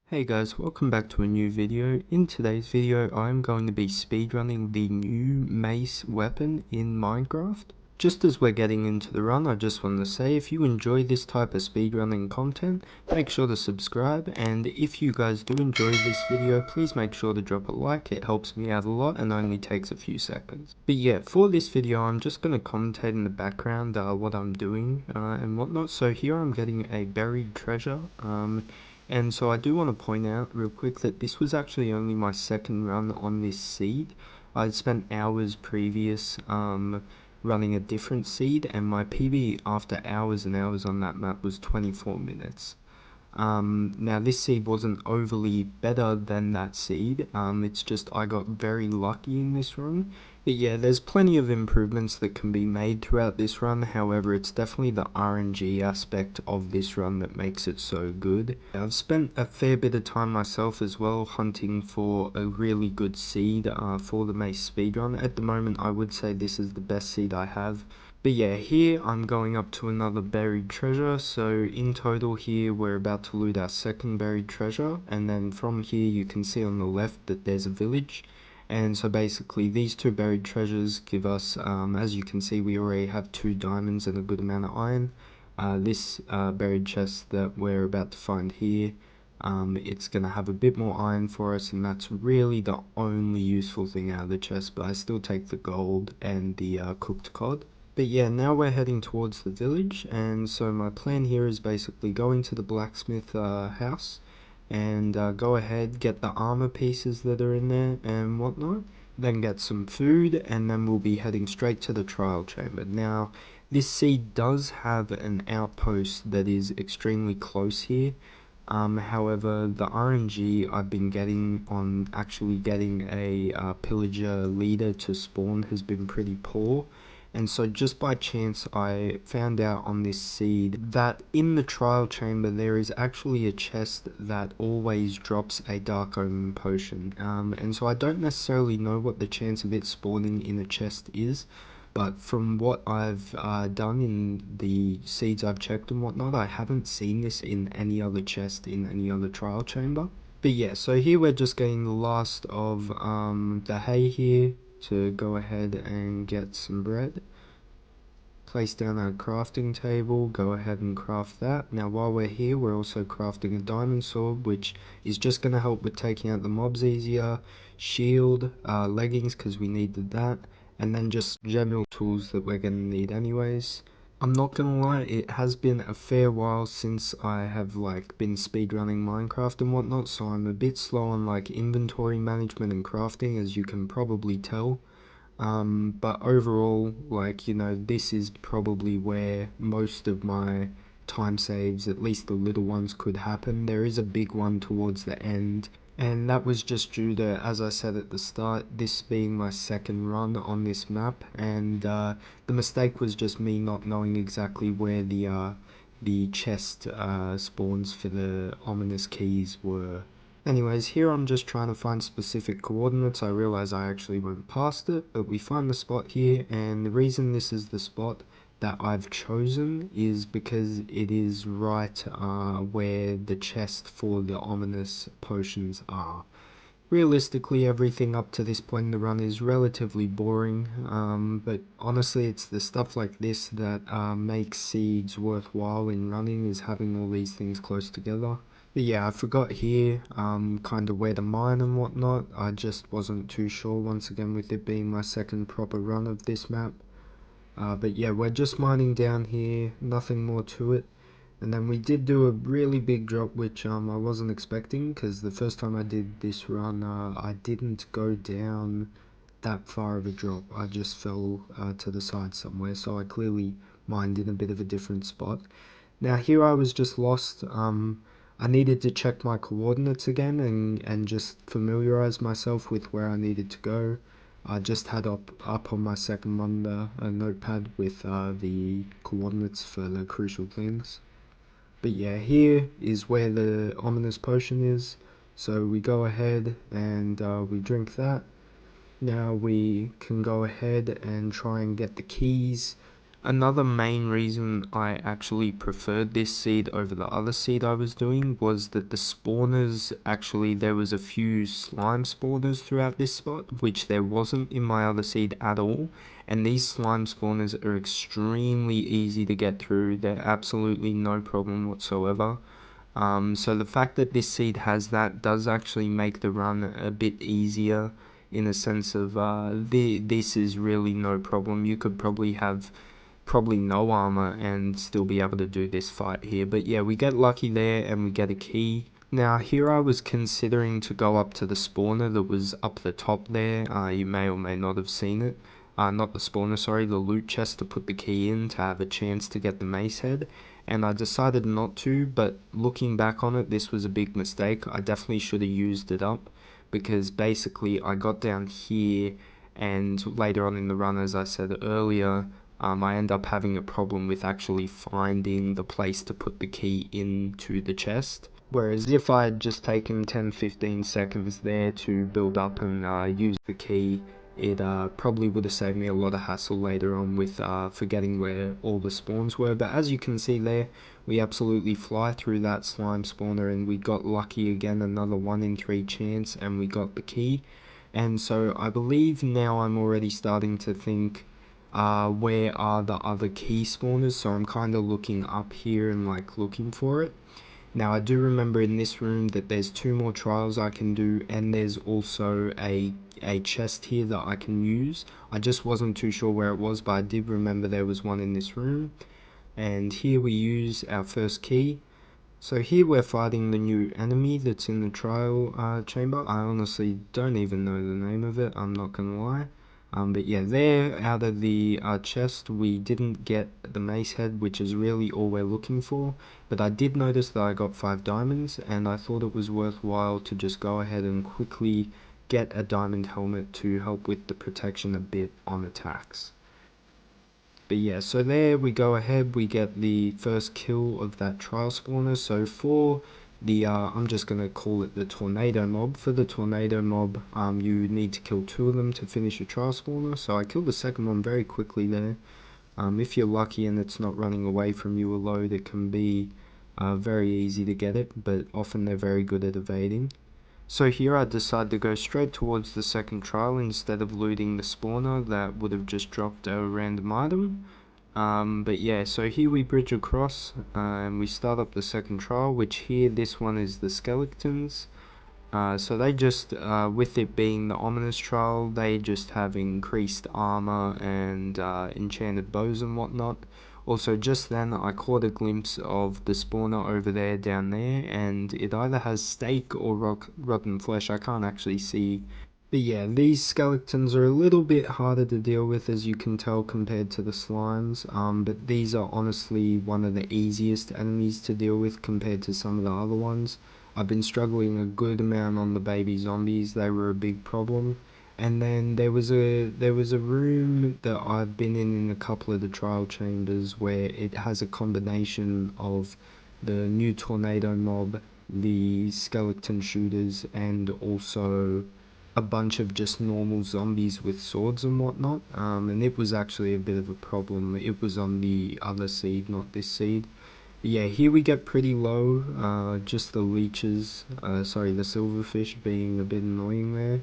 Hey guys, welcome back to a new video. In today's video, I'm going to be speedrunning the new Mace weapon in Minecraft. Just as we're getting into the run, I just want to say if you enjoy this type of speedrunning content, make sure to subscribe, and if you guys do enjoy this video, please make sure to drop a like. It helps me out a lot and only takes a few seconds. But yeah, for this video, I'm just going to commentate in the background what I'm doing and whatnot. So here I'm getting a buried treasure. And so I do want to point out real quick that this was actually only my second run on this seed. I'd spent hours previous running a different seed, and my PB after hours and hours on that map was 24 minutes. Now this seed wasn't overly better than that seed, it's just I got very lucky in this run. But yeah, there's plenty of improvements that can be made throughout this run, however it's definitely the RNG aspect of this run that makes it so good. I've spent a fair bit of time myself as well hunting for a really good seed for the Mace speedrun. At the moment I would say this is the best seed I have. But yeah, here I'm going up to another buried treasure, so in total here we're about to loot our second buried treasure, and then from here you can see on the left that there's a village. And so basically these two buried treasures give us, as you can see, we already have 2 diamonds and a good amount of iron. This buried chest that we're about to find here, it's going to have a bit more iron for us, and that's really the only useful thing out of the chest, but I still take the gold and the cooked cod. But yeah, now we're heading towards the village, and so my plan here is basically going to the blacksmith house and go ahead, get the armor pieces that are in there and whatnot, then get some food, and then we'll be heading straight to the trial chamber. Now, this seed does have an outpost that is extremely close here. However, the RNG I've been getting on actually getting a pillager leader to spawn has been pretty poor. And so just by chance I found out on this seed that in the trial chamber there is actually a chest that always drops a dark omen potion. And so I don't necessarily know what the chance of it spawning in a chest is, but from what I've done in the seeds I've checked and whatnot, I haven't seen this in any other chest in any other trial chamber. But yeah, so here we're just getting the last of the hay here to go ahead and get some bread. Place down our crafting table, go ahead and craft that. Now while we're here, we're also crafting a diamond sword, which is just going to help with taking out the mobs easier, shield, leggings because we needed that, and then just general tools that we're going to need anyways. I'm not gonna lie, it has been a fair while since I have been speedrunning Minecraft and whatnot, so I'm a bit slow on inventory management and crafting, as you can probably tell. But overall, this is probably where most of my time saves, at least the little ones, could happen. There is a big one towards the end, and that was just due to, as I said at the start, this being my second run on this map, and the mistake was just me not knowing exactly where the chest spawns for the ominous keys were. Anyways, here I'm just trying to find specific coordinates. I realize I actually went past it, but we find the spot here, and the reason this is the spot that I've chosen is because it is right where the chest for the ominous potions are. Realistically, everything up to this point in the run is relatively boring, but honestly it's the stuff like this that makes seeds worthwhile in running, is having all these things close together. But yeah, I forgot here kind of where to mine and whatnot. I just wasn't too sure, once again with it being my second proper run of this map. But yeah, we're just mining down here, nothing more to it. And then we did do a really big drop, which I wasn't expecting, because the first time I did this run, I didn't go down that far of a drop. I just fell to the side somewhere, so I clearly mined in a bit of a different spot. Now here I was just lost. I needed to check my coordinates again and just familiarize myself with where I needed to go. I just had up on my second monitor a notepad with the coordinates for the crucial things. But yeah, here is where the ominous potion is. So we go ahead and we drink that. Now we can go ahead and try and get the keys. Another main reason I actually preferred this seed over the other seed I was doing was that the spawners, actually there was a few slime spawners throughout this spot, which there wasn't in my other seed at all, and these slime spawners are extremely easy to get through. They're absolutely no problem whatsoever. So the fact that this seed has that does actually make the run a bit easier, in a sense of this is really no problem. You could probably have no armor and still be able to do this fight here. But yeah, we get lucky there and we get a key. Now here I was considering to go up to the spawner that was up the top there. You may or may not have seen it. Not the spawner, sorry, the loot chest, to put the key in to have a chance to get the mace head. And I decided not to, but looking back on it, this was a big mistake. I definitely should have used it up, because basically I got down here and later on in the run, as I said earlier, I end up having a problem with actually finding the place to put the key into the chest. Whereas if I had just taken 10-15 seconds there to build up and use the key, it probably would have saved me a lot of hassle later on with forgetting where all the spawns were. But as you can see there, we absolutely fly through that slime spawner and we got lucky again, another 1 in 3 chance, and we got the key. And so I believe now I'm already starting to think, where are the other key spawners? So I'm kind of looking up here and like looking for it. Now I do remember in this room that there's 2 more trials I can do, and there's also a chest here that I can use. I just wasn't too sure where it was, but I did remember there was one in this room. And here we use our first key. So here we're fighting the new enemy that's in the trial chamber. I honestly don't even know the name of it, I'm not gonna lie. But yeah, there out of the chest we didn't get the mace head, which is really all we're looking for. But I did notice that I got 5 diamonds, and I thought it was worthwhile to just go ahead and quickly get a diamond helmet to help with the protection a bit on attacks. But yeah, so there we go ahead, we get the first kill of that trial spawner. So for the, I'm just going to call it the tornado mob. For the tornado mob, you need to kill 2 of them to finish a trial spawner. So I killed the second one very quickly there. If you're lucky and it's not running away from you a load, it can be very easy to get it, but often they're very good at evading. So here I decided to go straight towards the second trial instead of looting the spawner that would have just dropped a random item. But yeah, so here we bridge across and we start up the second trial, which here this one is the skeletons. So they just, with it being the ominous trial, they just have increased armor and enchanted bows and whatnot. Also, just then I caught a glimpse of the spawner over there, down there, and it either has steak or rotten flesh. I can't actually see. But yeah, these skeletons are a little bit harder to deal with, as you can tell, compared to the slimes. But these are honestly one of the easiest enemies to deal with compared to some of the other ones. I've been struggling a good amount on the baby zombies. They were a big problem. And then there was a room that I've been in a couple of the trial chambers where it has a combination of the new tornado mob, the skeleton shooters, and also a bunch of just normal zombies with swords and whatnot. And it was actually a bit of a problem. It was on the other seed, not this seed. Yeah, here we get pretty low, just the leeches, sorry, the silverfish being a bit annoying there.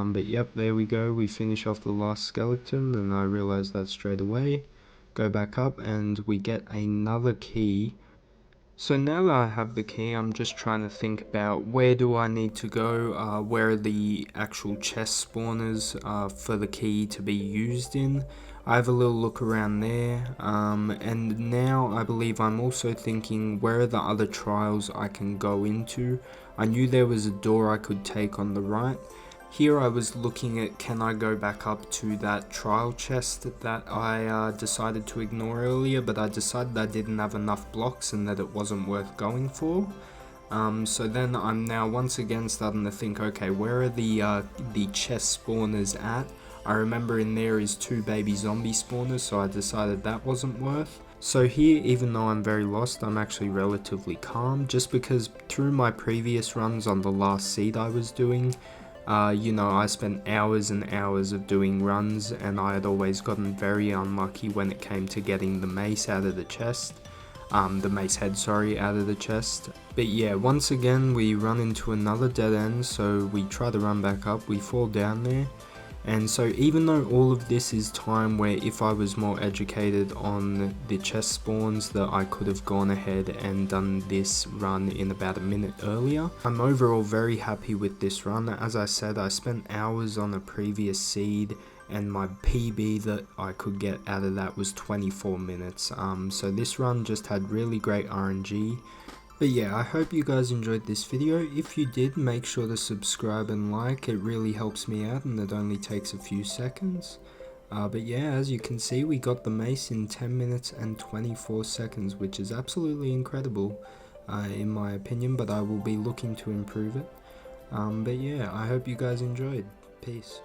But yep, there we go, we finish off the last skeleton, and I realized that straight away. Go back up, and we get another key. So now that I have the key, I'm just trying to think about where do I need to go, where are the actual chest spawners for the key to be used in. I have a little look around there, and now I believe I'm also thinking where are the other trials I can go into. I knew there was a door I could take on the right. Here I was looking at, can I go back up to that trial chest that I decided to ignore earlier, but I decided I didn't have enough blocks and that it wasn't worth going for. So then I'm now once again starting to think, okay, where are the chest spawners at? I remember in there is 2 baby zombie spawners, so I decided that wasn't worth. So here, even though I'm very lost, I'm actually relatively calm, just because through my previous runs on the last seed I was doing, You know, I spent hours and hours of doing runs, and I had always gotten very unlucky when it came to getting the mace out of the chest. The mace head, sorry, out of the chest. But yeah, once again we run into another dead end, so we try to run back up, we fall down there. And so even though all of this is time where if I was more educated on the chest spawns that I could have gone ahead and done this run in about a minute earlier, I'm overall very happy with this run. As I said, I spent hours on a previous seed, and my PB that I could get out of that was 24 minutes. So this run just had really great RNG. But yeah, I hope you guys enjoyed this video. If you did, make sure to subscribe and like, it really helps me out and it only takes a few seconds. But yeah, as you can see, we got the mace in 10 minutes and 24 seconds, which is absolutely incredible in my opinion, but I will be looking to improve it. But yeah, I hope you guys enjoyed. Peace.